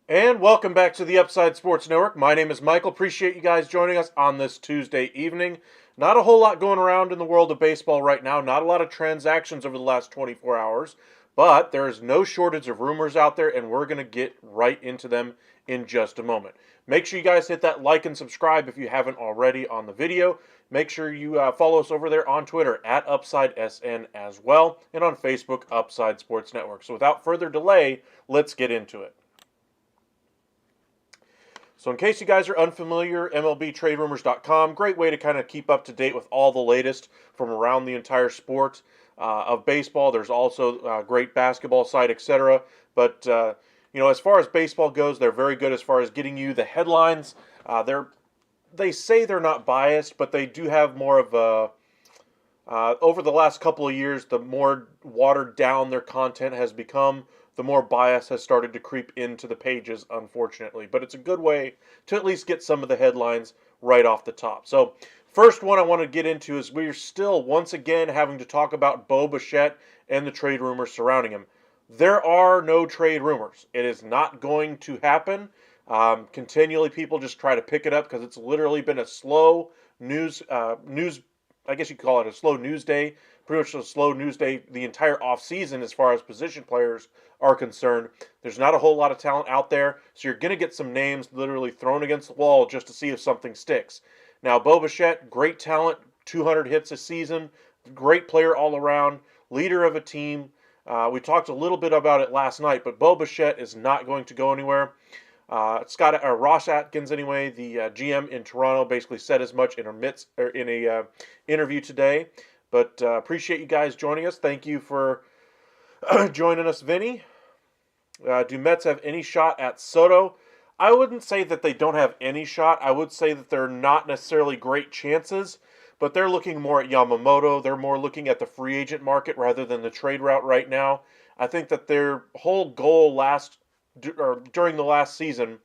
And welcome back to the Upside Sports Network. My name is Michael. Appreciate you guys joining us on this Tuesday evening. Not a whole lot going around in the world of baseball right now. Not a lot of transactions over the last 24 hours. But there is no shortage of rumors out there, and we're going to get right into them in just a moment. Make sure you guys hit that like and subscribe if you haven't already on the video. Make sure you follow us over there on Twitter at UpsideSN as well, and on Facebook, Upside Sports Network. So without further delay, let's get into it. So in case you guys are unfamiliar, MLBTradeRumors.com, great way to kind of keep up to date with all the latest from around the entire sport of baseball. There's also a great basketball site, etc. But, as far as baseball goes, they're very good as far as getting you the headlines. They say they're not biased, but they do have more of a... over the last couple of years, the more watered down their content has become, the more bias has started to creep into the pages, unfortunately. But it's a good way to at least get some of the headlines right off the top. So, first one I want to get into is we're still, once again, having to talk about Bo Bichette and the trade rumors surrounding him. There are no trade rumors. It is not going to happen. Continually, people just try to pick it up because it's literally been a slow news, I guess you could call it a slow news day, pretty much a slow news day the entire offseason as far as position players are concerned. There's not a whole lot of talent out there, so you're going to get some names literally thrown against the wall just to see if something sticks. Now, Bo Bichette, great talent, 200 hits a season, great player all around, leader of a team. We talked a little bit about it last night, but Bo Bichette is not going to go anywhere. Ross Atkins, anyway, the GM in Toronto, basically said as much in a interview today. But appreciate you guys joining us. Thank you for joining us, Vinny. Do Mets have any shot at Soto? I wouldn't say that they don't have any shot. I would say that they're not necessarily great chances, but they're looking more at Yamamoto. They're more looking at the free agent market rather than the trade route right now. I think that their whole goal during the last season,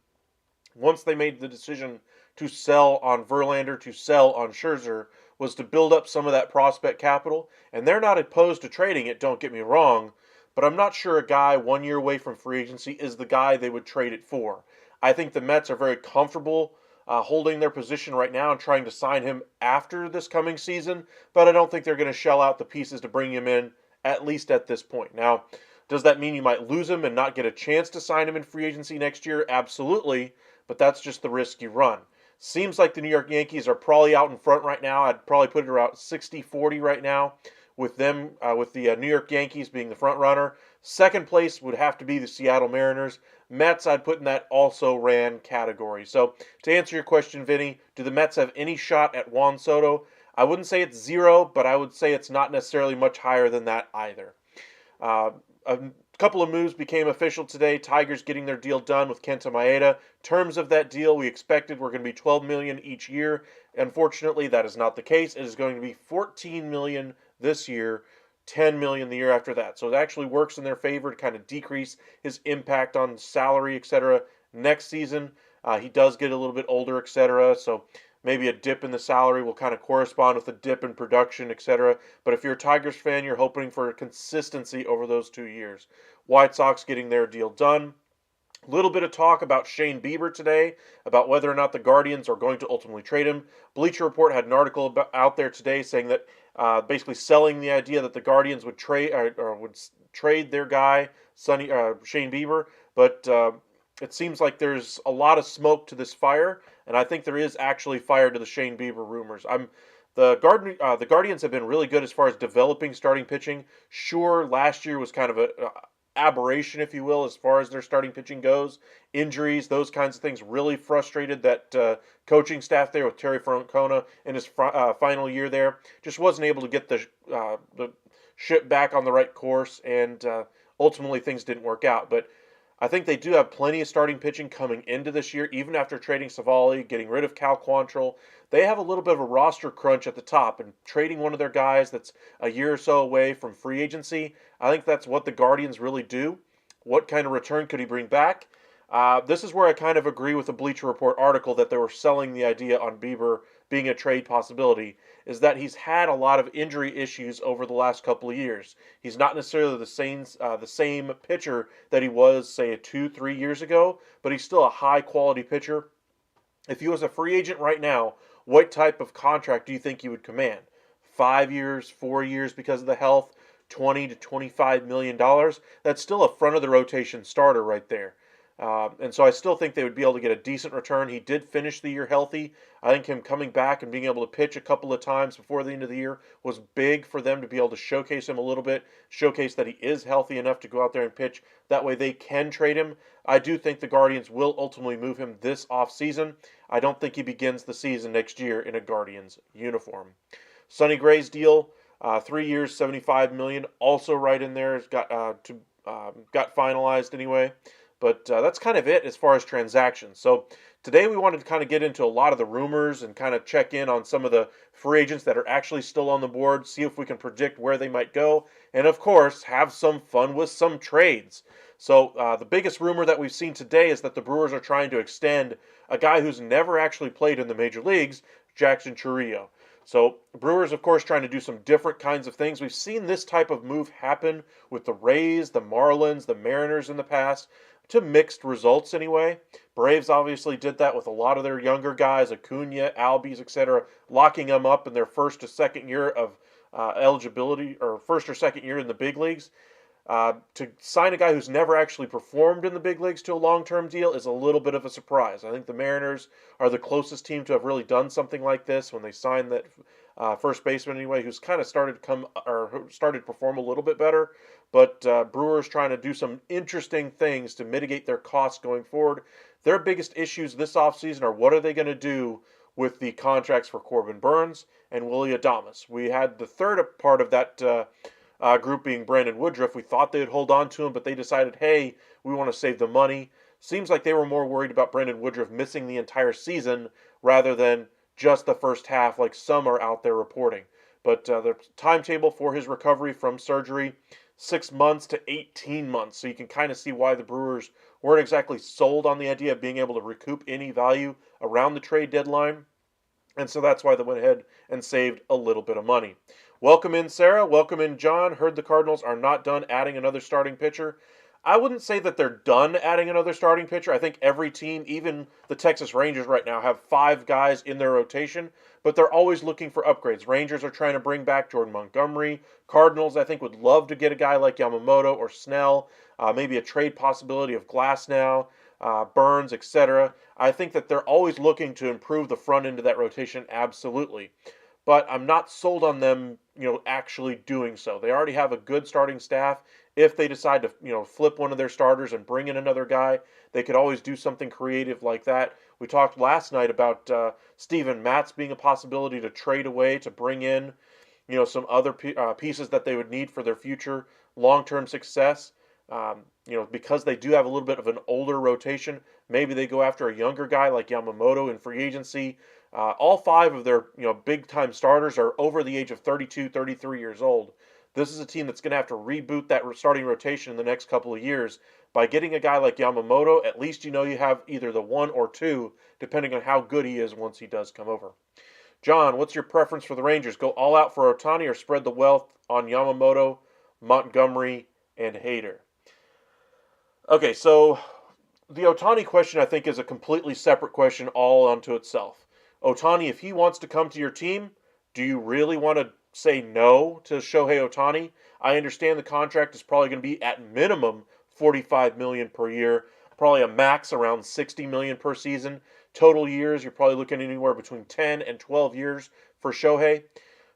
once they made the decision to sell on Verlander, to sell on Scherzer, was to build up some of that prospect capital, and they're not opposed to trading it, don't get me wrong, but I'm not sure a guy 1 year away from free agency is the guy they would trade it for. I think the Mets are very comfortable holding their position right now and trying to sign him after this coming season, but I don't think they're going to shell out the pieces to bring him in, at least at this point. Now, does that mean you might lose him and not get a chance to sign him in free agency next year? Absolutely, but that's just the risk you run. Seems like the New York Yankees are probably out in front right now. I'd probably put it around 60-40 right now, with them, with the New York Yankees being the front runner. Second place would have to be the Seattle Mariners. Mets, I'd put in that also ran category. So to answer your question, Vinny, do the Mets have any shot at Juan Soto? I wouldn't say it's zero, but I would say it's not necessarily much higher than that either. Uh, a couple of moves became official today. Tigers getting their deal done with Kenta Maeda. Terms of that deal we expected were going to be $12 million each year. Unfortunately, that is not the case. It is going to be $14 million this year, $10 million the year after that. So it actually works in their favor to kind of decrease his impact on salary, etc. Next season, he does get a little bit older, etc. So maybe a dip in the salary will kind of correspond with a dip in production, etc. But if you're a Tigers fan, you're hoping for consistency over those 2 years. White Sox getting their deal done. A little bit of talk about Shane Bieber today, about whether or not the Guardians are going to ultimately trade him. Bleacher Report had an article out there today saying that basically selling the idea that the Guardians would trade or would trade their guy, Shane Bieber, but it seems like there's a lot of smoke to this fire, and I think there is actually fire to the Shane Bieber rumors. The Guardians have been really good as far as developing starting pitching. Sure, last year was kind of a aberration, if you will, as far as their starting pitching goes. Injuries, those kinds of things really frustrated that coaching staff there with Terry Francona in his final year there. Just wasn't able to get the ship back on the right course, and ultimately things didn't work out. But I think they do have plenty of starting pitching coming into this year, even after trading Savali, getting rid of Cal Quantrill. They have a little bit of a roster crunch at the top, and trading one of their guys that's a year or so away from free agency, I think that's what the Guardians really do. What kind of return could he bring back? This is where I kind of agree with the Bleacher Report article that they were selling the idea on Bieber being a trade possibility, is that he's had a lot of injury issues over the last couple of years. He's not necessarily the same pitcher that he was, say, 2-3 years ago, but he's still a high-quality pitcher. If he was a free agent right now, what type of contract do you think he would command? 5 years, 4 years because of the health, $20 to $25 million? That's still a front-of-the-rotation starter right there. And so I still think they would be able to get a decent return. He did finish the year healthy. I think him coming back and being able to pitch a couple of times before the end of the year was big for them to be able to showcase him a little bit, showcase that he is healthy enough to go out there and pitch. That way they can trade him. I do think the Guardians will ultimately move him this offseason. I don't think he begins the season next year in a Guardians uniform. Sonny Gray's deal, 3 years, $75 million, also right in there. Got finalized anyway. But that's kind of it as far as transactions. So today we wanted to kind of get into a lot of the rumors and kind of check in on some of the free agents that are actually still on the board, see if we can predict where they might go, and of course have some fun with some trades. So the biggest rumor that we've seen today is that the Brewers are trying to extend a guy who's never actually played in the major leagues, Jackson Chourio. So Brewers, of course, trying to do some different kinds of things. We've seen this type of move happen with the Rays, the Marlins, the Mariners in the past, to mixed results anyway. Braves obviously did that with a lot of their younger guys, Acuna, Albies, etc., locking them up in their first to second year of eligibility, or first or second year in the big leagues. To sign a guy who's never actually performed in the big leagues to a long-term deal is a little bit of a surprise. I think the Mariners are the closest team to have really done something like this when they signed that first baseman anyway, who's kind of started to perform a little bit better. But Brewers trying to do some interesting things to mitigate their costs going forward. Their biggest issues this offseason are what are they going to do with the contracts for Corbin Burnes and Willy Adames. We had the third part of that group being Brandon Woodruff. We thought they would hold on to him, but they decided, hey, we want to save the money. Seems like they were more worried about Brandon Woodruff missing the entire season rather than just the first half like some are out there reporting. But the timetable for his recovery from surgery, 6 months to 18 months. So you can kind of see why the Brewers weren't exactly sold on the idea of being able to recoup any value around the trade deadline. And so that's why they went ahead and saved a little bit of money. Welcome in, Sarah. Welcome in, John. Heard the Cardinals are not done adding another starting pitcher. I wouldn't say that they're done adding another starting pitcher. I think every team, even the Texas Rangers right now, have 5 guys in their rotation, but they're always looking for upgrades. Rangers are trying to bring back Jordan Montgomery. Cardinals, I think, would love to get a guy like Yamamoto or Snell, maybe a trade possibility of Glasnow, Burns, etc. I think that they're always looking to improve the front end of that rotation, absolutely. But I'm not sold on them, actually doing so. They already have a good starting staff. If they decide to, flip one of their starters and bring in another guy, they could always do something creative like that. We talked last night about Steven Matz being a possibility to trade away to bring in, some other pieces that they would need for their future long-term success. Because they do have a little bit of an older rotation, maybe they go after a younger guy like Yamamoto in free agency. All 5 of their, big-time starters are over the age of 32, 33 years old. This is a team that's going to have to reboot that starting rotation in the next couple of years. By getting a guy like Yamamoto, at least you have either the 1 or 2, depending on how good he is once he does come over. John, what's your preference for the Rangers? Go all out for Ohtani or spread the wealth on Yamamoto, Montgomery, and Hader? Okay, so the Ohtani question, I think, is a completely separate question all unto itself. Ohtani, if he wants to come to your team, do you really want to say no to Shohei Ohtani? I understand the contract is probably going to be at minimum $45 million per year, probably a max around $60 million per season. Total years, you're probably looking anywhere between 10 and 12 years for Shohei.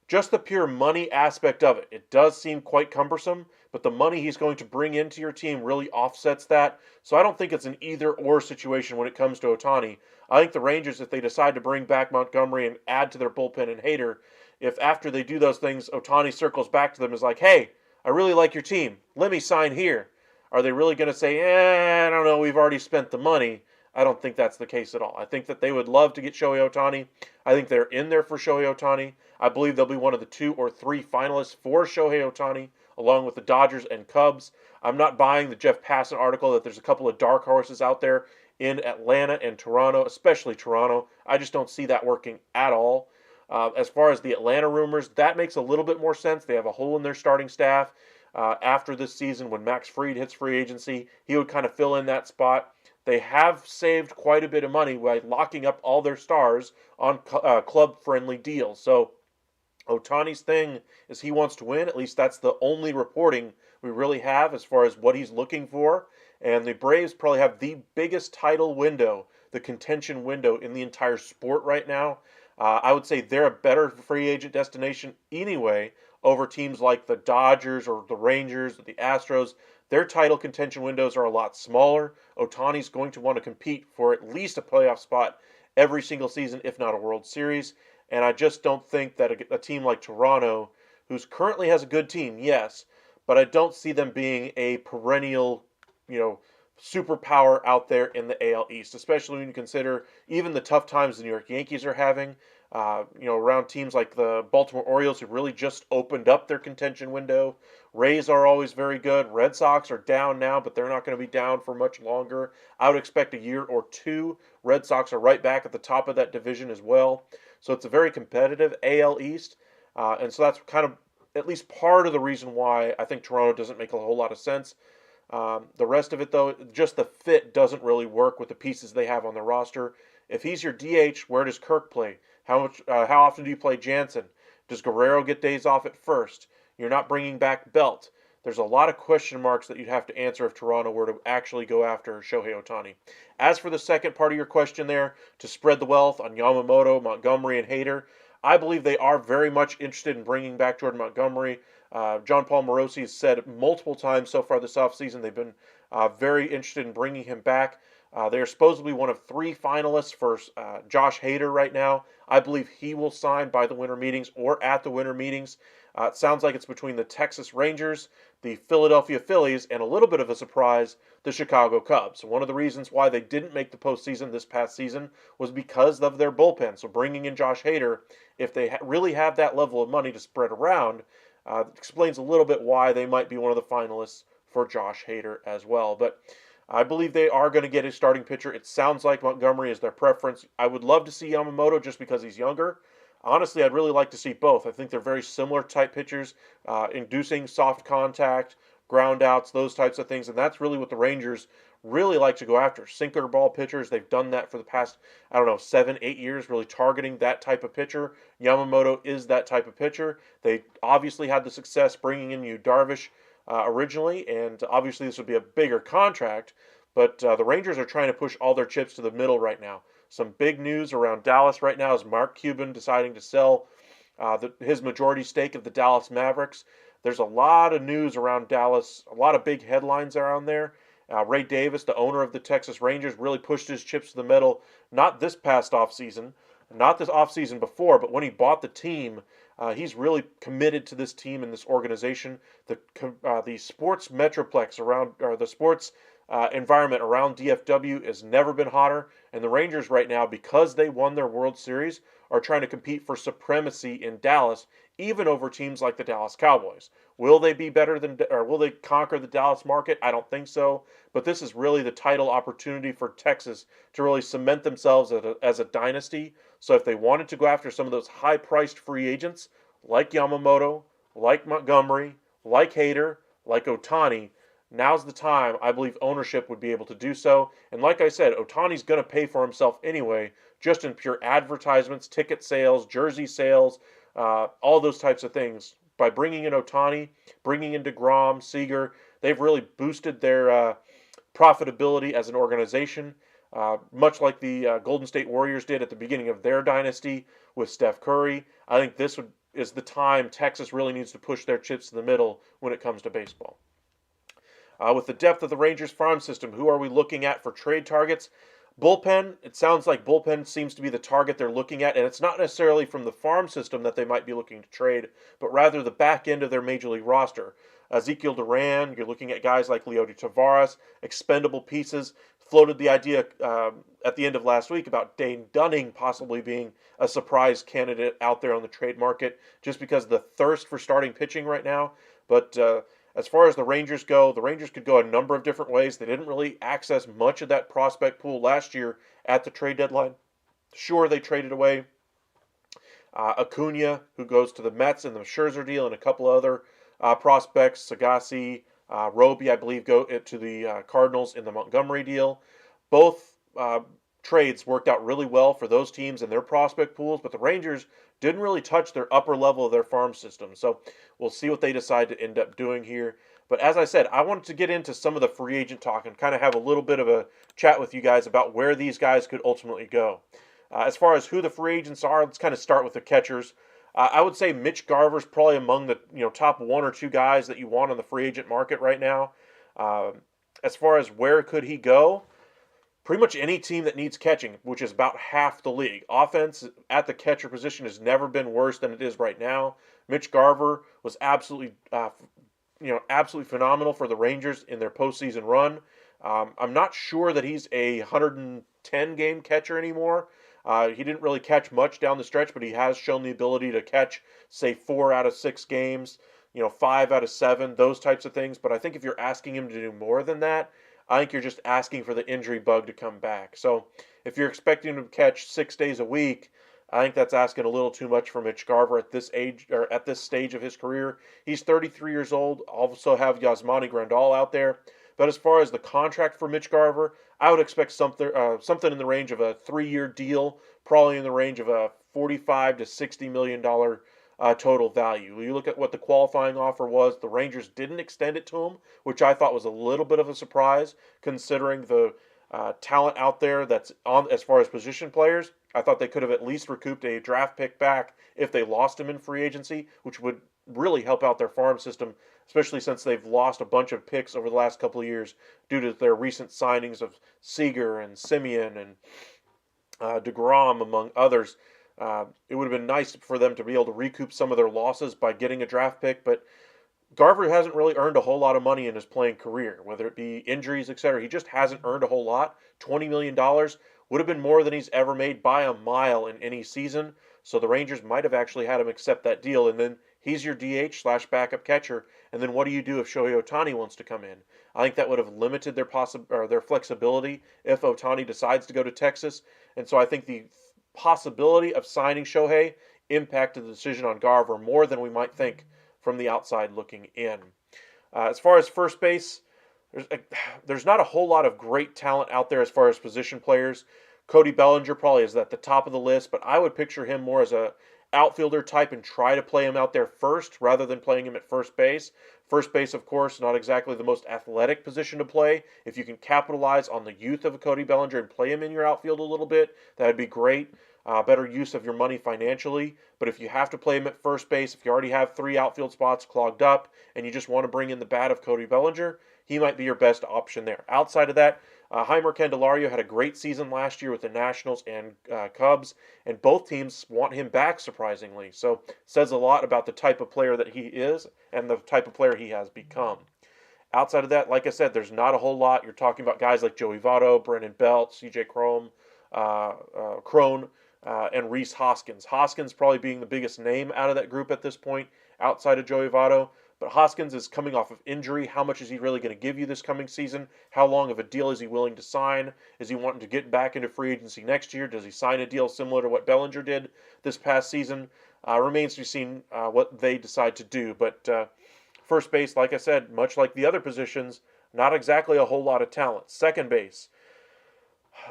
Just the pure money aspect of it. It does seem quite cumbersome, but the money he's going to bring into your team really offsets that. So I don't think it's an either-or situation when it comes to Ohtani. I think the Rangers, if they decide to bring back Montgomery and add to their bullpen and Hader, if after they do those things, Ohtani circles back to them and is like, hey, I really like your team. Let me sign here. Are they really going to say, I don't know, we've already spent the money? I don't think that's the case at all. I think that they would love to get Shohei Ohtani. I think they're in there for Shohei Ohtani. I believe they'll be one of the 2 or 3 finalists for Shohei Ohtani, along with the Dodgers and Cubs. I'm not buying the Jeff Passan article that there's a couple of dark horses out there in Atlanta and Toronto, especially Toronto. I just don't see that working at all. As far as the Atlanta rumors, that makes a little bit more sense. They have a hole in their starting staff. After this season, when Max Fried hits free agency, he would kind of fill in that spot. They have saved quite a bit of money by locking up all their stars on club-friendly deals. So Ohtani's thing is he wants to win. At least that's the only reporting we really have as far as what he's looking for. And the Braves probably have the biggest title window, the contention window in the entire sport right now. I would say they're a better free agent destination anyway over teams like the Dodgers or the Rangers or the Astros. Their title contention windows are a lot smaller. Ohtani's going to want to compete for at least a playoff spot every single season, if not a World Series. And I just don't think that a team like Toronto, who's currently has a good team, yes, but I don't see them being a perennial, superpower out there in the AL East, especially when you consider even the tough times the New York Yankees are having. Around teams like the Baltimore Orioles, who really just opened up their contention window. Rays are always very good. Red Sox are down now, but they're not going to be down for much longer. I would expect a year or 2. Red Sox are right back at the top of that division as well. So it's a very competitive AL East. And so that's kind of at least part of the reason why I think Toronto doesn't make a whole lot of sense. The rest of it, though, just the fit doesn't really work with the pieces they have on the roster. If he's your DH, where does Kirk play? How often do you play Jansen? Does Guerrero get days off at first? You're not bringing back Belt. There's a lot of question marks that you'd have to answer if Toronto were to actually go after Shohei Ohtani. As for the second part of your question there, to spread the wealth on Yamamoto, Montgomery, and Hader, I believe they are very much interested in bringing back Jordan Montgomery. John Paul Morosi has said multiple times so far this offseason they've been very interested in bringing him back. They are supposedly one of 3 finalists for Josh Hader right now. I believe he will sign by the winter meetings or at the winter meetings. It sounds like it's between the Texas Rangers, the Philadelphia Phillies, and a little bit of a surprise, the Chicago Cubs. One of the reasons why they didn't make the postseason this past season was because of their bullpen. So bringing in Josh Hader, if they really have that level of money to spread around, explains a little bit why they might be one of the finalists for Josh Hader as well. But I believe they are going to get a starting pitcher. It sounds like Montgomery is their preference. I would love to see Yamamoto just because he's younger. Honestly, I'd really like to see both. I think they're very similar type pitchers, inducing soft contact, ground outs, those types of things, and that's really what the Rangers really like to go after. Sinker ball pitchers. They've done that for the past, I don't know, 7, 8 years, really targeting that type of pitcher. Yamamoto is that type of pitcher. They obviously had the success bringing in Yu Darvish originally, and obviously this would be a bigger contract. But the Rangers are trying to push all their chips to the middle right now. Some big news around Dallas right now is Mark Cuban deciding to sell his majority stake of the Dallas Mavericks. There's a lot of news around Dallas, a lot of big headlines around there. Ray Davis, the owner of the Texas Rangers, really pushed his chips to the middle, not this past offseason, not this offseason before, but when he bought the team, he's really committed to this team and this organization. The sports metroplex around, or the sports environment around DFW has never been hotter, and the Rangers right now, because they won their World Series, are trying to compete for supremacy in Dallas, even over teams like the Dallas Cowboys. Will they be better than, or will they conquer the Dallas market? I don't think so. But this is really the title opportunity for Texas to really cement themselves as a dynasty. So if they wanted to go after some of those high-priced free agents, like Yamamoto, like Montgomery, like Hader, like Ohtani, now's the time I believe ownership would be able to do so. And like I said, Ohtani's going to pay for himself anyway, just in pure advertisements, ticket sales, jersey sales, all those types of things. By bringing in Ohtani, bringing in DeGrom, Seager, they've really boosted their profitability as an organization, much like the Golden State Warriors did at the beginning of their dynasty with Steph Curry. I think is the time Texas really needs to push their chips to the middle when it comes to baseball. With the depth of the Rangers farm system, who are we looking at for trade targets? Bullpen, it sounds like bullpen seems to be the target they're looking at, and it's not necessarily from the farm system that they might be looking to trade, but rather the back end of their major league roster. Ezekiel Duran, you're looking at guys like Leody Taveras, expendable pieces. Floated the idea at the end of last week about Dane Dunning possibly being a surprise candidate out there on the trade market just because of the thirst for starting pitching right now. But as far as the Rangers go, the Rangers could go a number of different ways. They didn't really access much of that prospect pool last year at the trade deadline. Sure, they traded away Acuna, who goes to the Mets in the Scherzer deal, and a couple other prospects. Sagassi, Roby, I believe, go to the Cardinals in the Montgomery deal. Both trades worked out really well for those teams and their prospect pools, but the Rangers didn't really touch their upper level of their farm system. So we'll see what they decide to end up doing here. But as I said, I wanted to get into some of the free agent talk and kind of have a little bit of a chat with you guys about where these guys could ultimately go. As far as who the free agents are, let's kind of start with the catchers. I would say Mitch Garver's probably among the top 1 or 2 guys that you want on the free agent market right now. As far as where could he go, pretty much any team that needs catching, which is about half the league. Offense at the catcher position has never been worse than it is right now. Mitch Garver was absolutely phenomenal for the Rangers in their postseason run. I'm not sure that he's a 110 game catcher anymore. He didn't really catch much down the stretch, but he has shown the ability to catch, say, 4 out of 6 games, 5 out of 7, those types of things. But I think if you're asking him to do more than that, I think you're just asking for the injury bug to come back. So if you're expecting him to catch 6 days a week, I think that's asking a little too much for Mitch Garver at this age, or at this stage of his career. He's 33 years old. Also have Yasmani Grandal out there. But as far as the contract for Mitch Garver, I would expect something in the range of a 3-year deal, probably in the range of a $45 to $60 million total value. You look at what the qualifying offer was. The Rangers didn't extend it to him, which I thought was a little bit of a surprise, considering the talent out there that's on as far as position players. I thought they could have at least recouped a draft pick back if they lost him in free agency, which would really help out their farm system, especially since they've lost a bunch of picks over the last couple of years due to their recent signings of Seager and Simeon and DeGrom, among others. It would have been nice for them to be able to recoup some of their losses by getting a draft pick, but Garver hasn't really earned a whole lot of money in his playing career, whether it be injuries, etc. He just hasn't earned a whole lot. $20 million would have been more than he's ever made by a mile in any season, so the Rangers might have actually had him accept that deal, and then He's your DH slash backup catcher. And then what do you do if Shohei Ohtani wants to come in? I think that would have limited their flexibility if Ohtani decides to go to Texas. And so I think the possibility of signing Shohei impacted the decision on Garver more than we might think from the outside looking in. As far as first base, there's, there's not a whole lot of great talent out there as far as position players. Cody Bellinger probably is at the top of the list, but I would picture him more as a outfielder type and try to play him out there first rather than playing him at first base. First base, of course, not exactly the most athletic position to play. If you can capitalize on the youth of a Cody Bellinger and play him in your outfield a little bit, that would be great. Better use of your money financially. But if you have to play him at first base, if you already have 3 outfield spots clogged up and you just want to bring in the bat of Cody Bellinger, he might be your best option there. Outside of that, Heimer Candelario had a great season last year with the Nationals and Cubs, and both teams want him back, surprisingly. So says a lot about the type of player that he is and the type of player he has become. Outside of that, like I said, there's not a whole lot. You're talking about guys like Joey Votto, Brennan Belt, CJ Crone, and Rhys Hoskins. Hoskins probably being the biggest name out of that group at this point, outside of Joey Votto. But Hoskins is coming off of injury. How much is he really going to give you this coming season? How long of a deal is he willing to sign? Is he wanting to get back into free agency next year? Does he sign a deal similar to what Bellinger did this past season? Remains to be seen what they decide to do. But first base, like I said, much like the other positions, not exactly a whole lot of talent. Second base,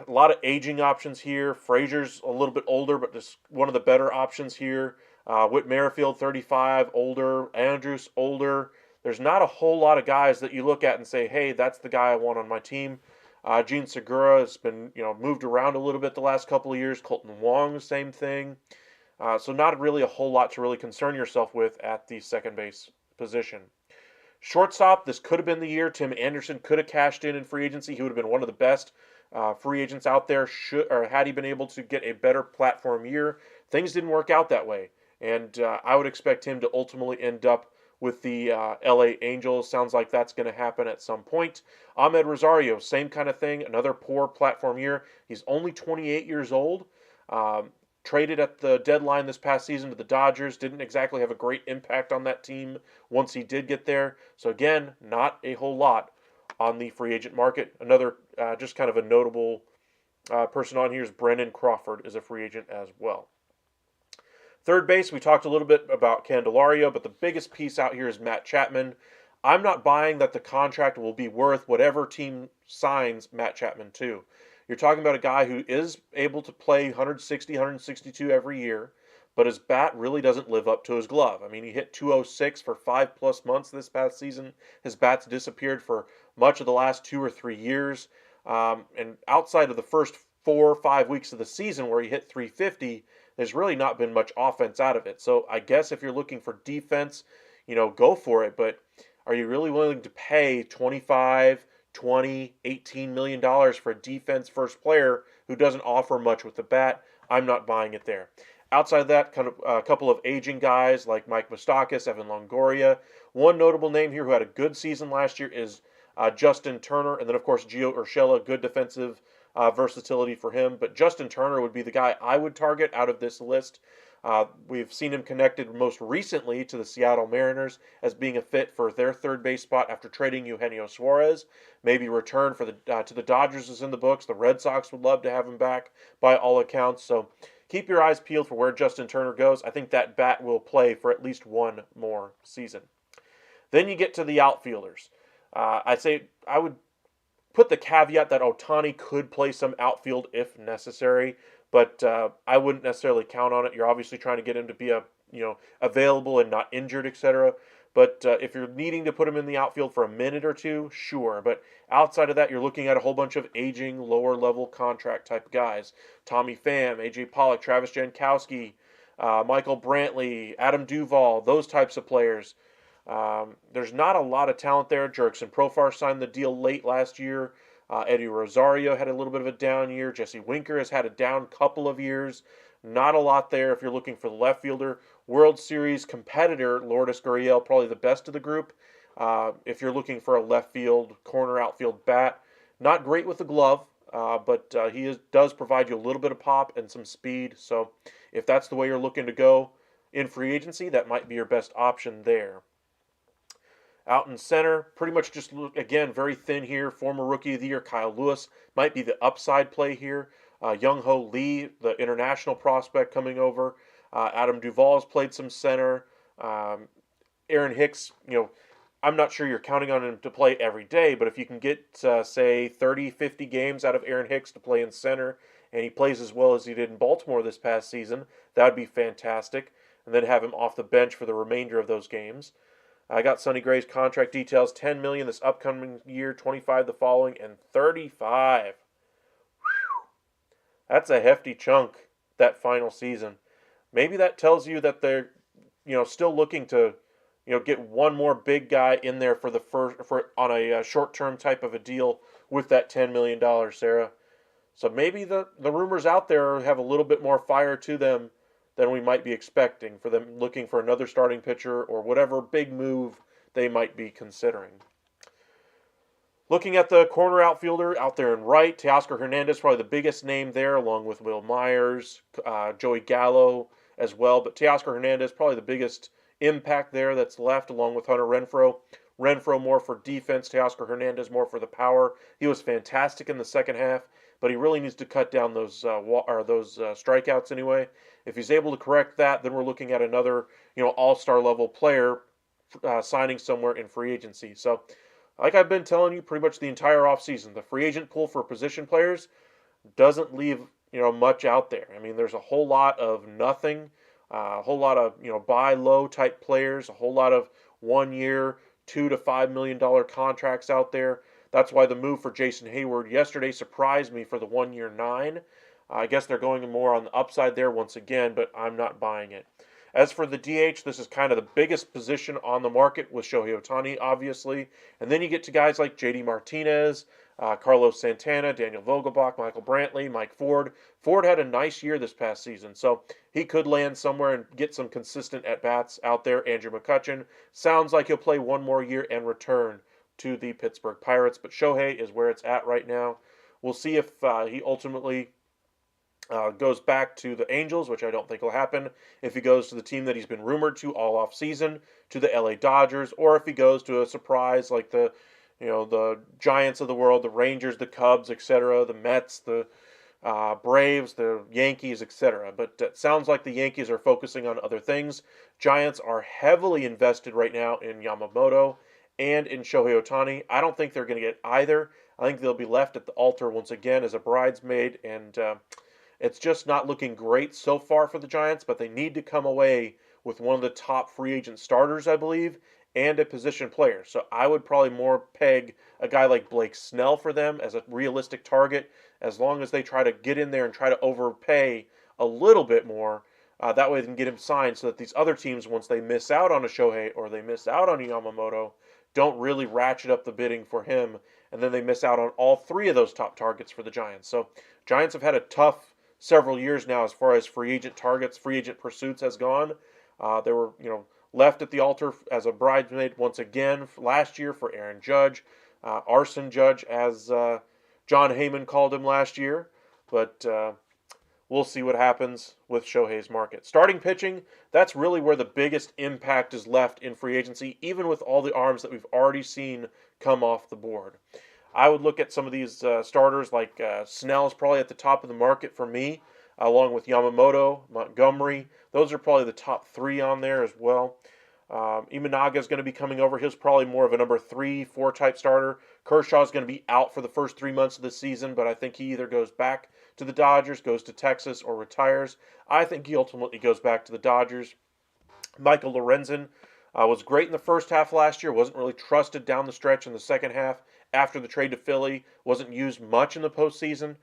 a lot of aging options here. Frazier's a little bit older, but just one of the better options here. Whit Merrifield, 35, older. Andrews, older. There's not a whole lot of guys that you look at and say, hey, that's the guy I want on my team. Gene Segura has been, moved around a little bit the last couple of years. Colton Wong, same thing. So not really a whole lot to really concern yourself with at the second base position. Shortstop, this could have been the year. Tim Anderson could have cashed in free agency. He would have been one of the best free agents out there had he been able to get a better platform year. Things didn't work out that way. And I would expect him to ultimately end up with the LA Angels. Sounds like that's going to happen at some point. Ahmed Rosario, same kind of thing. Another poor platform year. He's only 28 years old. Traded at the deadline this past season to the Dodgers. Didn't exactly have a great impact on that team once he did get there. So again, not a whole lot on the free agent market. Another just kind of a notable person on here is Brendan Crawford is a free agent as well. Third base, we talked a little bit about Candelario, but the biggest piece out here is Matt Chapman. I'm not buying that the contract will be worth whatever team signs Matt Chapman to. You're talking about a guy who is able to play 160, 162 every year, but his bat really doesn't live up to his glove. I mean, he hit 206 for 5+ months this past season. His bat's disappeared for much of the last 2 or 3 years. And outside of the first 4 or 5 weeks of the season where he hit 350, there's really not been much offense out of it. So I guess if you're looking for defense, go for it. But are you really willing to pay 25, 20, $18 million for a defense first player who doesn't offer much with the bat? I'm not buying it there. Outside of that, kind of a couple of aging guys like Mike Moustakas, Evan Longoria. One notable name here who had a good season last year is Justin Turner. And then, of course, Gio Urshela, good defensive versatility for him. But Justin Turner would be the guy I would target out of this list. We've seen him connected most recently to the Seattle Mariners as being a fit for their third base spot after trading Eugenio Suarez. Maybe return for to the Dodgers is in the books. The Red Sox would love to have him back by all accounts. So keep your eyes peeled for where Justin Turner goes. I think that bat will play for at least one more season. Then you get to the outfielders. I would put the caveat that Ohtani could play some outfield if necessary, but I wouldn't necessarily count on it. You're obviously trying to get him to be available and not injured, etc. But if you're needing to put him in the outfield for a minute or two, sure. But outside of that, you're looking at a whole bunch of aging, lower-level contract type guys. Tommy Pham, A.J. Pollock, Travis Jankowski, Michael Brantley, Adam Duvall, those types of players. There's not a lot of talent there. Jurickson Profar signed the deal late last year. Eddie Rosario had a little bit of a down year. Jesse Winker has had a down couple of years. Not a lot there if you're looking for the left fielder. World Series competitor, Lourdes Gurriel, probably the best of the group. If you're looking for a left field, corner outfield bat, not great with the glove, but he does provide you a little bit of pop and some speed. So if that's the way you're looking to go, in free agency, that might be your best option there. Out in center, pretty much just look, again, very thin here. Former Rookie of the Year Kyle Lewis might be the upside play here. Young Ho Lee, the international prospect coming over. Adam Duvall has played some center. Um, Aaron Hicks, I'm not sure you're counting on him to play every day, but if you can get, say, 30, 50 games out of Aaron Hicks to play in center, and he plays as well as he did in Baltimore this past season, that would be fantastic. And then have him off the bench for the remainder of those games. I got Sonny Gray's contract details: $10 million this upcoming year, $25 the following, and $35. Whew. That's a hefty chunk that final season. Maybe that tells you that they're, still looking to, get one more big guy in there for the for on a short-term type of a deal with that $10 million, Sarah. So maybe the rumors out there have a little bit more fire to them than we might be expecting, for them looking for another starting pitcher or whatever big move they might be considering. Looking at the corner outfielder out there in right, Teoscar Hernandez, probably the biggest name there, along with Will Myers, Joey Gallo as well. But Teoscar Hernandez, probably the biggest impact there that's left, along with Hunter Renfroe. Renfroe more for defense, Teoscar Hernandez more for the power. He was fantastic in the second half, but he really needs to cut down those strikeouts anyway. If he's able to correct that, then we're looking at another all-star level player signing somewhere in free agency. So, like I've been telling you pretty much the entire offseason, the free agent pool for position players doesn't leave much out there. I mean, there's a whole lot of nothing, a whole lot of buy low type players, a whole lot of 1 year, $2 to $5 million contracts out there. That's why the move for Jason Hayward yesterday surprised me for the 1 year $9. I guess they're going more on the upside there once again, but I'm not buying it. As for the DH, this is kind of the biggest position on the market with Shohei Ohtani, obviously. And then you get to guys like JD Martinez, Carlos Santana, Daniel Vogelbach, Michael Brantley, Mike Ford. Ford had a nice year this past season, so he could land somewhere and get some consistent at-bats out there. Andrew McCutchen sounds like he'll play one more year and return to the Pittsburgh Pirates, but Shohei is where it's at right now. We'll see if he ultimately goes back to the Angels, which I don't think will happen. If he goes to the team that he's been rumored to all off season, to the LA Dodgers, or if he goes to a surprise like the Giants of the world, the Rangers, the Cubs, etc., the Mets, the Braves, the Yankees, etc. But it sounds like the Yankees are focusing on other things. Giants are heavily invested right now in Yamamoto and in Shohei Ohtani. I don't think they're going to get either. I think they'll be left at the altar once again as a bridesmaid, and it's just not looking great so far for the Giants, but they need to come away with one of the top free agent starters, I believe, and a position player. So I would probably more peg a guy like Blake Snell for them as a realistic target, as long as they try to get in there and try to overpay a little bit more. That way they can get him signed so that these other teams, once they miss out on a Shohei or they miss out on a Yamamoto, don't really ratchet up the bidding for him, and then they miss out on all three of those top targets for the Giants. So Giants have had a tough several years now as far as free agent targets, free agent pursuits has gone. They were, left at the altar as a bridesmaid once again last year for Aaron Judge, Arson Judge, as John Heyman called him last year. But we'll see what happens with Shohei's market. Starting pitching, that's really where the biggest impact is left in free agency, even with all the arms that we've already seen come off the board. I would look at some of these starters like Snell's probably at the top of the market for me, along with Yamamoto, Montgomery. Those are probably the top three on there as well. Imanaga is going to be coming over. He's probably more of a number 3, 4 type starter. Kershaw is going to be out for the first 3 months of the season, but I think he either goes back to the Dodgers, goes to Texas, or retires. I think he ultimately goes back to the Dodgers. Michael Lorenzen was great in the first half last year, wasn't really trusted down the stretch in the second half. After the trade to Philly, wasn't used much in the postseason.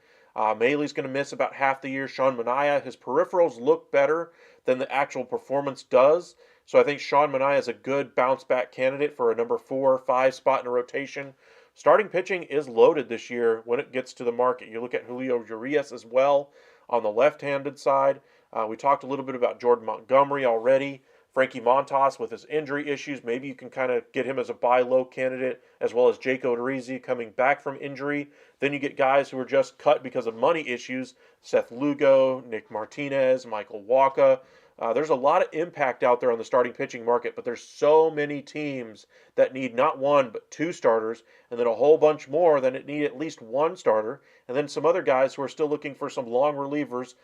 Maley's going to miss about half the year. Sean Manaea, his peripherals look better than the actual performance does. So I think Sean Manaea is a good bounce-back candidate for a number 4 or 5 spot in a rotation. Starting pitching is loaded this year when it gets to the market. You look at Julio Urias as well on the left-handed side. We talked a little bit about Jordan Montgomery already. Frankie Montas with his injury issues, maybe you can kind of get him as a buy low candidate, as well as Jake Odorizzi coming back from injury. Then you get guys who are just cut because of money issues: Seth Lugo, Nick Martinez, Michael Wacha, There's a lot of impact out there on the starting pitching market, but there's so many teams that need not one but two starters, and then a whole bunch more that need at least one starter, and then some other guys who are still looking for some long relievers,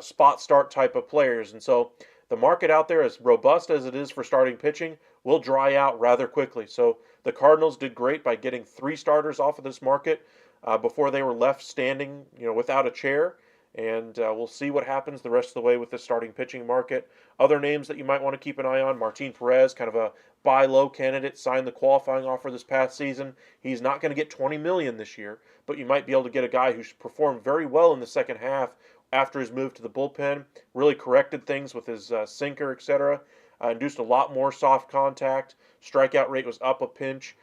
spot start type of players. And so the market out there, as robust as it is for starting pitching, will dry out rather quickly. So the Cardinals did great by getting three starters off of this market before they were left standing, without a chair. And we'll see what happens the rest of the way with the starting pitching market. Other names that you might want to keep an eye on: Martin Perez, kind of a buy low candidate, signed the qualifying offer this past season. He's not going to get $20 million this year, but you might be able to get a guy who's performed very well in the second half after his move to the bullpen. Really corrected things with his sinker, etc. Induced a lot more soft contact. Strikeout rate was up a pinch.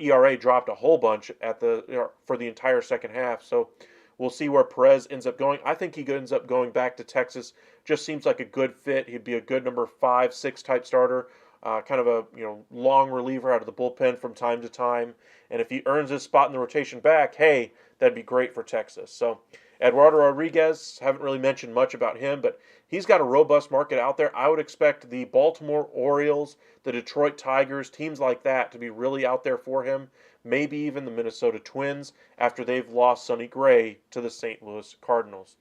ERA dropped a whole bunch for the entire second half. So we'll see where Perez ends up going. I think he ends up going back to Texas. Just seems like a good fit. He'd be a good number 5, 6 type starter. Kind of a long reliever out of the bullpen from time to time. And if he earns his spot in the rotation back, hey, that'd be great for Texas. So Eduardo Rodriguez, haven't really mentioned much about him, but he's got a robust market out there. I would expect the Baltimore Orioles, the Detroit Tigers, teams like that to be really out there for him. Maybe even the Minnesota Twins after they've lost Sonny Gray to the St. Louis Cardinals.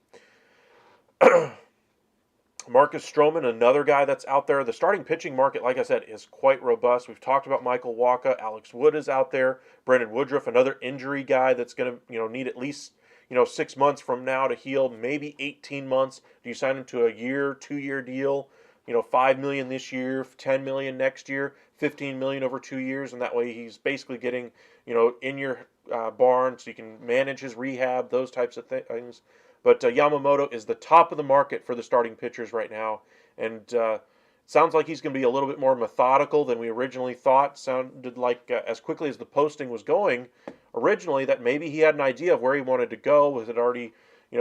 Marcus Stroman, another guy that's out there. The starting pitching market, like I said, is quite robust. We've talked about Michael Wacha. Alex Wood is out there. Brendan Woodruff, another injury guy that's going to need at least 6 months from now to heal, maybe 18 months. Do you sign him to a year, 2-year deal? $5 million this year, $10 million next year, $15 million over 2 years, and that way he's basically getting in your barn, so you can manage his rehab, those types of things. But Yamamoto is the top of the market for the starting pitchers right now, and sounds like he's going to be a little bit more methodical than we originally thought. Sounded like as quickly as the posting was going originally that maybe he had an idea of where he wanted to go, had already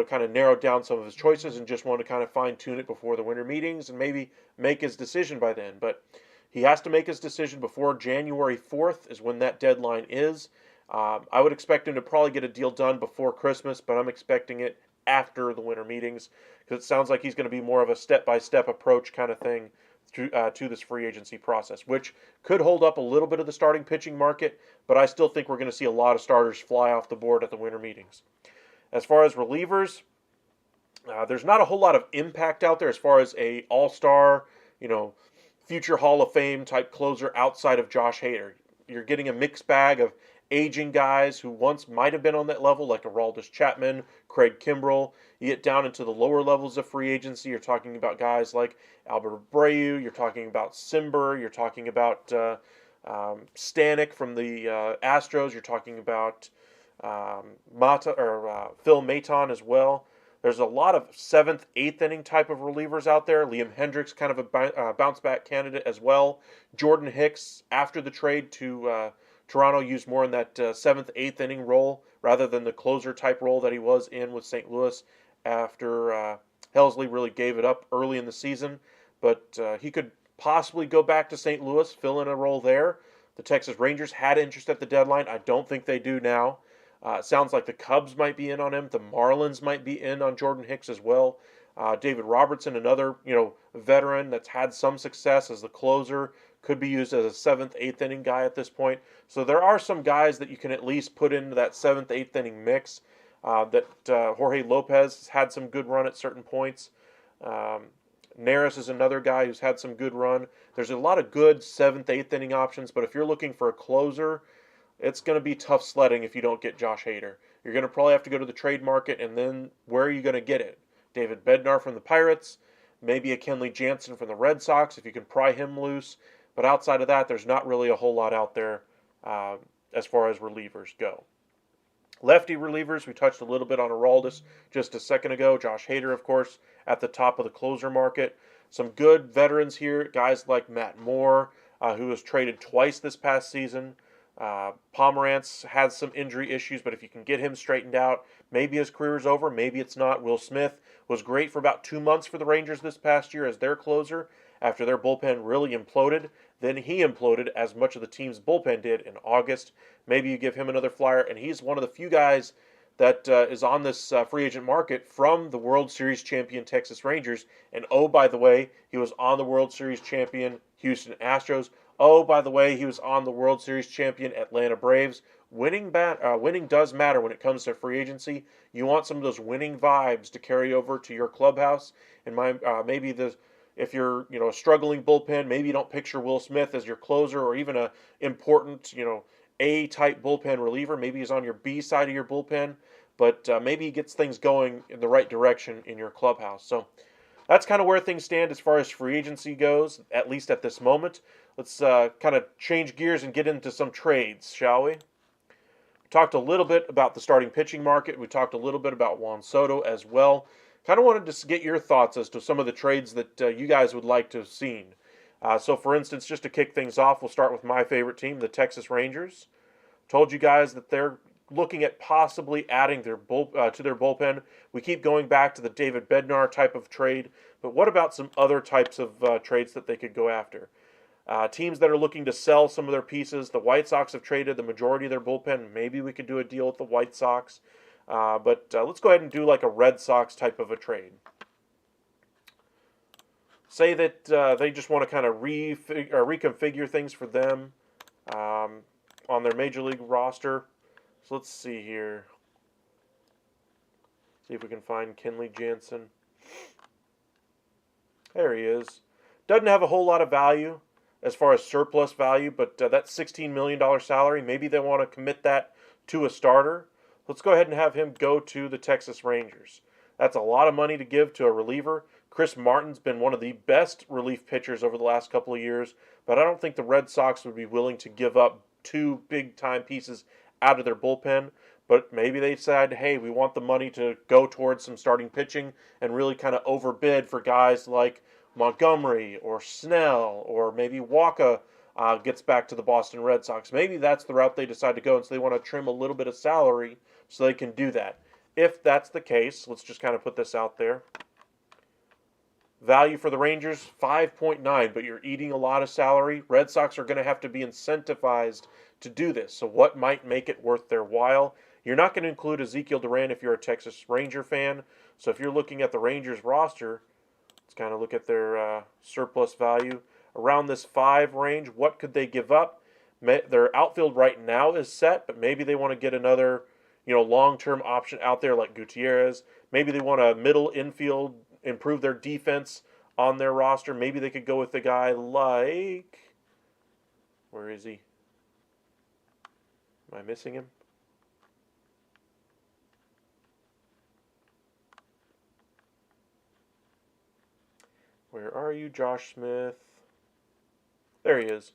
kind of narrowed down some of his choices and just wanted to kind of fine-tune it before the winter meetings and maybe make his decision by then. But he has to make his decision before January 4th is when that deadline is. I would expect him to probably get a deal done before Christmas, but I'm expecting it after the winter meetings because it sounds like he's going to be more of a step-by-step approach kind of thing to this free agency process, which could hold up a little bit of the starting pitching market, but I still think we're going to see a lot of starters fly off the board at the winter meetings. As far as relievers, there's not a whole lot of impact out there as far as a all-star, future Hall of Fame type closer outside of Josh Hader. You're getting a mixed bag of aging guys who once might have been on that level, like Aroldis Chapman, Craig Kimbrell. You get down into the lower levels of free agency, you're talking about guys like Albert Abreu, you're talking about Simber, you're talking about Stanek from the Astros, you're talking about Phil Maton as well. There's a lot of 7th, 8th inning type of relievers out there. Liam Hendricks, kind of a bounce back candidate as well. Jordan Hicks, after the trade to Toronto, used more in that 7th, 8th inning role rather than the closer type role that he was in with St. Louis after Helsley really gave it up early in the season. But he could possibly go back to St. Louis, fill in a role there. The Texas Rangers had interest at the deadline. I don't think they do now. It sounds like the Cubs might be in on him. The Marlins might be in on Jordan Hicks as well. David Robertson, another veteran that's had some success as the closer, could be used as a 7th, 8th inning guy at this point. So there are some guys that you can at least put into that 7th, 8th inning mix. Jorge Lopez had some good run at certain points. Neris is another guy who's had some good run. There's a lot of good 7th, 8th inning options, but if you're looking for a closer, it's going to be tough sledding if you don't get Josh Hader. You're going to probably have to go to the trade market, and then where are you going to get it? David Bednar from the Pirates, maybe a Kenley Jansen from the Red Sox if you can pry him loose. But outside of that, there's not really a whole lot out there as far as relievers go. Lefty relievers, we touched a little bit on Aroldis just a second ago. Josh Hader, of course, at the top of the closer market. Some good veterans here, guys like Matt Moore, who was traded twice this past season. Pomerantz has some injury issues, but if you can get him straightened out, maybe his career is over, maybe it's not. Will Smith was great for about 2 months for the Rangers this past year as their closer after their bullpen really imploded. Then he imploded as much of the team's bullpen did in August. Maybe you give him another flyer, and he's one of the few guys that is on this free agent market from the World Series champion Texas Rangers. And oh, by the way, he was on the World Series champion Houston Astros. Oh, by the way, he was on the World Series champion Atlanta Braves. Winning does matter when it comes to free agency. You want some of those winning vibes to carry over to your clubhouse. And maybe if you're a struggling bullpen, maybe you don't picture Will Smith as your closer or even a important A type bullpen reliever. Maybe he's on your B side of your bullpen, but maybe he gets things going in the right direction in your clubhouse. So that's kind of where things stand as far as free agency goes, at least at this moment. Let's kind of change gears and get into some trades, shall we? We talked a little bit about the starting pitching market. We talked a little bit about Juan Soto as well. Kind of wanted to get your thoughts as to some of the trades that you guys would like to have seen. So, for instance, just to kick things off, we'll start with my favorite team, the Texas Rangers. Told you guys that they're looking at possibly adding to their bullpen. We keep going back to the David Bednar type of trade, but what about some other types of trades that they could go after? Teams that are looking to sell some of their pieces. The White Sox have traded the majority of their bullpen. Maybe we could do a deal with the White Sox. But let's go ahead and do like a Red Sox type of a trade. Say that they just want to kind of reconfigure things for them on their major league roster. So let's see here. See if we can find Kenley Jansen. There he is. Doesn't have a whole lot of value as far as surplus value, but that $16 million salary, maybe they want to commit that to a starter. Let's go ahead and have him go to the Texas Rangers. That's a lot of money to give to a reliever. Chris Martin's been one of the best relief pitchers over the last couple of years, but I don't think the Red Sox would be willing to give up two big-time pieces out of their bullpen. But maybe they decide, hey, we want the money to go towards some starting pitching and really kind of overbid for guys like Montgomery or Snell, or maybe Waka gets back to the Boston Red Sox. Maybe that's the route they decide to go, and so they want to trim a little bit of salary so they can do that. If that's the case, let's just kind of put this out there. Value for the Rangers, 5.9, but you're eating a lot of salary. Red Sox are going to have to be incentivized to do this. So what might make it worth their while? You're not going to include Ezekiel Duran if you're a Texas Ranger fan. So if you're looking at the Rangers roster, let's kind of look at their surplus value. Around this 5 range, what could they give up? Their outfield right now is set, but maybe they want to get another long-term option out there like Gutierrez. Maybe they want a middle infield, improve their defense on their roster. Maybe they could go with a guy like, where is he? Am I missing him? Where are you, Josh Smith? There he is.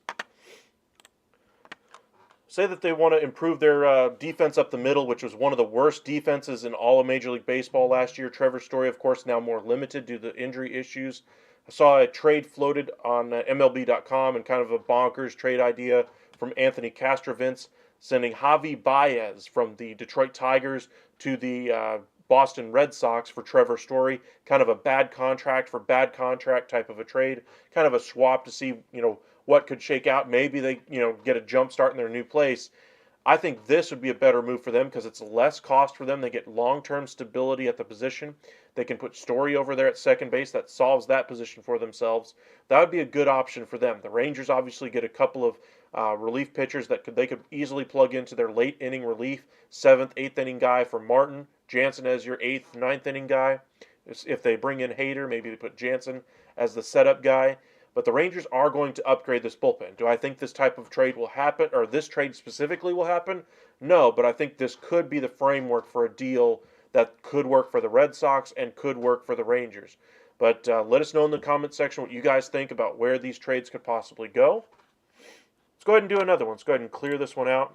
Say that they want to improve their defense up the middle, which was one of the worst defenses in all of Major League Baseball last year. Trevor Story, of course, now more limited due to injury issues. I saw a trade floated on MLB.com and kind of a bonkers trade idea from Anthony Castrovince, sending Javi Baez from the Detroit Tigers to the Boston Red Sox for Trevor Story. Kind of a bad contract for bad contract type of a trade. Kind of a swap to see, what could shake out. Maybe they, get a jump start in their new place. I think this would be a better move for them because it's less cost for them. They get long-term stability at the position. They can put Story over there at second base. That solves that position for themselves. That would be a good option for them. The Rangers obviously get a couple of relief pitchers that they could easily plug into their late inning relief. 7th, 8th inning guy for Martin. Jansen as your 8th, 9th inning guy. If they bring in Hader, maybe they put Jansen as the setup guy. But the Rangers are going to upgrade this bullpen. Do I think this type of trade will happen, or this trade specifically will happen? No, but I think this could be the framework for a deal that could work for the Red Sox and could work for the Rangers. But let us know in the comment section what you guys think about where these trades could possibly go. Let's go ahead and do another one. Let's go ahead and clear this one out.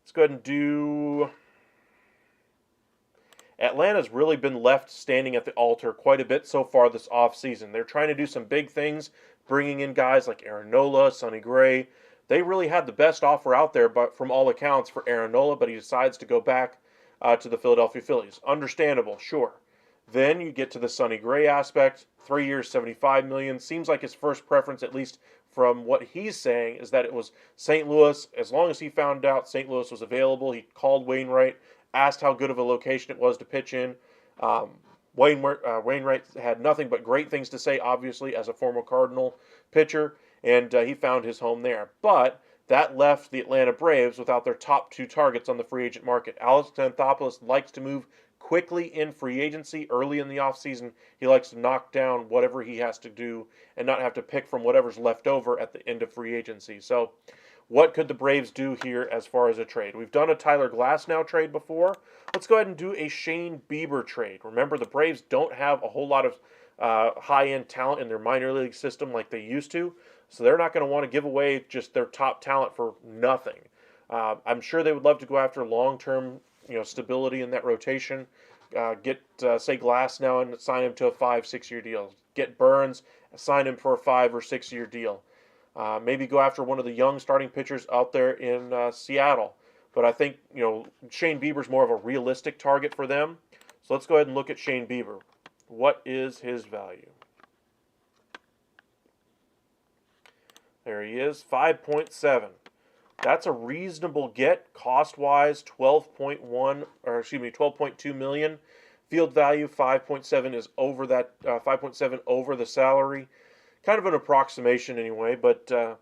Let's go ahead and do... Atlanta's really been left standing at the altar quite a bit so far this offseason. They're trying to do some big things, bringing in guys like Aaron Nola, Sonny Gray. They really had the best offer out there, but from all accounts, for Aaron Nola, but he decides to go back to the Philadelphia Phillies. Understandable, sure. Then you get to the Sonny Gray aspect. 3 years, 75 million. Seems like his first preference, at least from what he's saying, is that it was St. Louis. As long as he found out St. Louis was available, he called Wainwright, asked how good of a location it was to pitch in. Um, Wainwright had nothing but great things to say, obviously, as a former Cardinal pitcher, and he found his home there. But that left the Atlanta Braves without their top two targets on the free agent market. Alex Anthopoulos likes to move quickly in free agency early in the offseason. He likes to knock down whatever he has to do and not have to pick from whatever's left over at the end of free agency. So what could the Braves do here as far as a trade? We've done a Tyler Glasnow trade before. Let's go ahead and do a Shane Bieber trade. Remember, the Braves don't have a whole lot of high-end talent in their minor league system like they used to, so they're not going to want to give away just their top talent for nothing. I'm sure they would love to go after long-term, stability in that rotation. Get say Glasnow and sign him to a 5-6 year deal. Get Burns, sign him for a 5 or 6 year deal. Maybe go after one of the young starting pitchers out there in Seattle. But I think, Shane Bieber's more of a realistic target for them. So let's go ahead and look at Shane Bieber. What is his value? There he is, 5.7. That's a reasonable get cost-wise, 12.2 million. Field value 5.7 is over that 5.7 over the salary. Kind of an approximation anyway, but the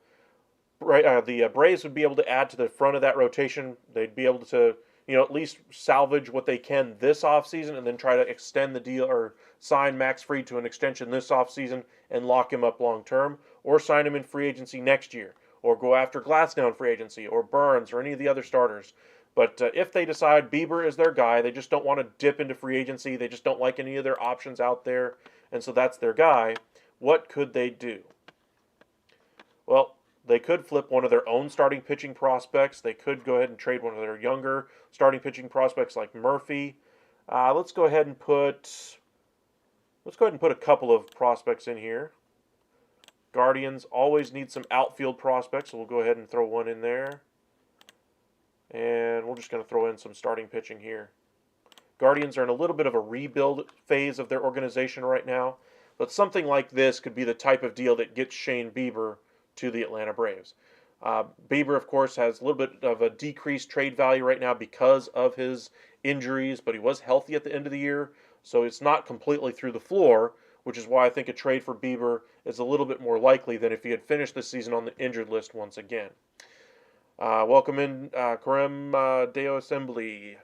Braves would be able to add to the front of that rotation. They'd be able to, at least salvage what they can this offseason and then try to extend the deal or sign Max Fried to an extension this offseason and lock him up long term, or sign him in free agency next year, or go after Glasnow in free agency, or Burns, or any of the other starters. But if they decide Bieber is their guy, they just don't want to dip into free agency, they just don't like any of their options out there, and so that's their guy, what could they do? Well, they could flip one of their own starting pitching prospects. They could go ahead and trade one of their younger starting pitching prospects like Murphy. Let's go ahead and put a couple of prospects in here. Guardians always need some outfield prospects, so we'll go ahead and throw one in there. And we're just going to throw in some starting pitching here. Guardians are in a little bit of a rebuild phase of their organization right now, but something like this could be the type of deal that gets Shane Bieber to the Atlanta Braves. Bieber, of course, has a little bit of a decreased trade value right now because of his injuries, but he was healthy at the end of the year, so it's not completely through the floor, which is why I think a trade for Bieber is a little bit more likely than if he had finished the season on the injured list once again. Welcome in Karem Deo Assembly.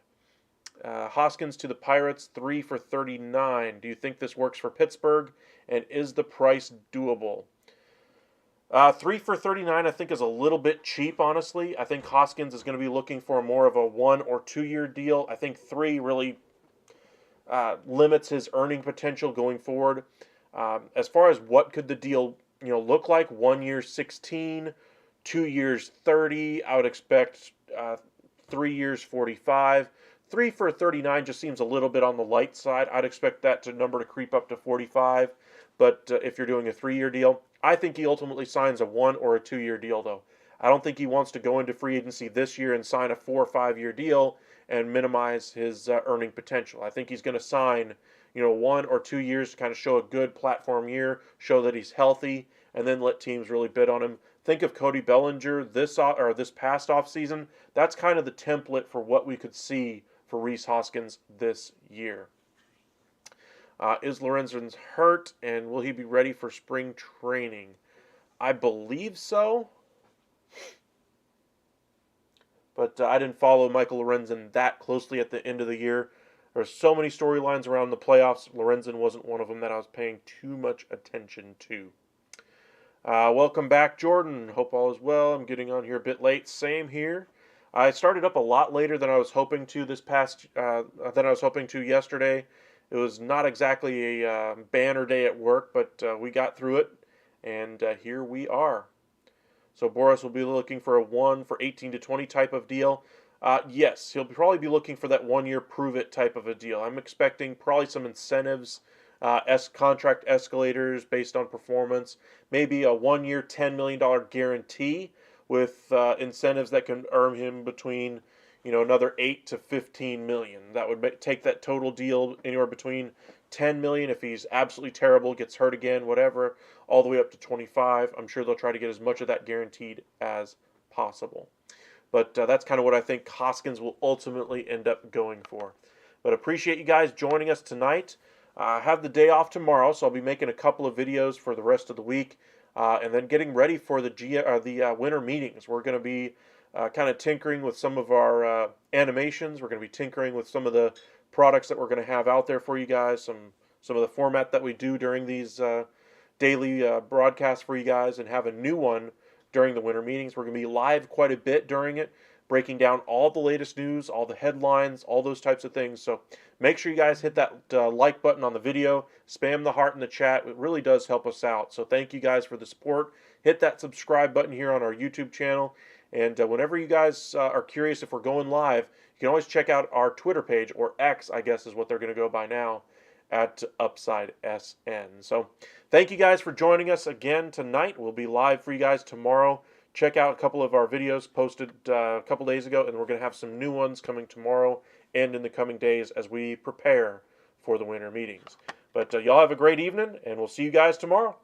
Hoskins to the Pirates, 3 for $39. Do you think this works for Pittsburgh, and is the price doable? 3 for $39 I think is a little bit cheap, honestly. I think Hoskins is going to be looking for more of a 1 or 2 year deal. I think 3 really limits his earning potential going forward. As far as what could the deal look like, 1 year 16, 2 years 30. I would expect 3 years 45. 3 for 39 just seems a little bit on the light side. I'd expect that number to creep up to 45. But if you're doing a 3-year deal, I think he ultimately signs a 1 or a 2 year deal, though. I don't think he wants to go into free agency this year and sign a 4 or 5 year deal and minimize his earning potential. I think he's going to sign, 1 or 2 years to kind of show a good platform year, show that he's healthy, and then let teams really bid on him. Think of Cody Bellinger this past offseason. That's kind of the template for what we could see for Rhys Hoskins this year. Is Lorenzen's hurt, and will he be ready for spring training? I believe so. But I didn't follow Michael Lorenzen that closely at the end of the year. There were so many storylines around the playoffs. Lorenzen wasn't one of them that I was paying too much attention to. Welcome back, Jordan. Hope all is well. I'm getting on here a bit late. Same here. I started up a lot later than I was hoping to yesterday. It was not exactly a banner day at work, but we got through it, and here we are. So Boris will be looking for a 1 for 18 to 20 type of deal. Yes, he'll probably be looking for that 1 year prove-it type of a deal. I'm expecting probably some incentives, contract escalators based on performance, maybe a 1 year $10 million guarantee with incentives that can earn him between another 8 to 15 million. That would take that total deal anywhere between 10 million if he's absolutely terrible, gets hurt again, whatever, all the way up to 25. I'm sure they'll try to get as much of that guaranteed as possible. But that's kind of what I think Hoskins will ultimately end up going for. But appreciate you guys joining us tonight. I have the day off tomorrow, so I'll be making a couple of videos for the rest of the week, and then getting ready for the winter meetings. We're going to be kind of tinkering with some of our animations. We're going to be tinkering with some of the products that we're going to have out there for you guys. Some of the format that we do during these daily broadcasts for you guys, and have a new one during the winter meetings. We're going to be live quite a bit during it, breaking down all the latest news, all the headlines, all those types of things. So make sure you guys hit that like button on the video, spam the heart in the chat. It really does help us out. So thank you guys for the support. Hit that subscribe button here on our YouTube channel. And whenever you guys are curious if we're going live, you can always check out our Twitter page, or X, I guess is what they're going to go by now, at Upside SN. So thank you guys for joining us again tonight. We'll be live for you guys tomorrow. Check out a couple of our videos posted a couple days ago, and we're going to have some new ones coming tomorrow and in the coming days as we prepare for the winter meetings. But y'all have a great evening, and we'll see you guys tomorrow.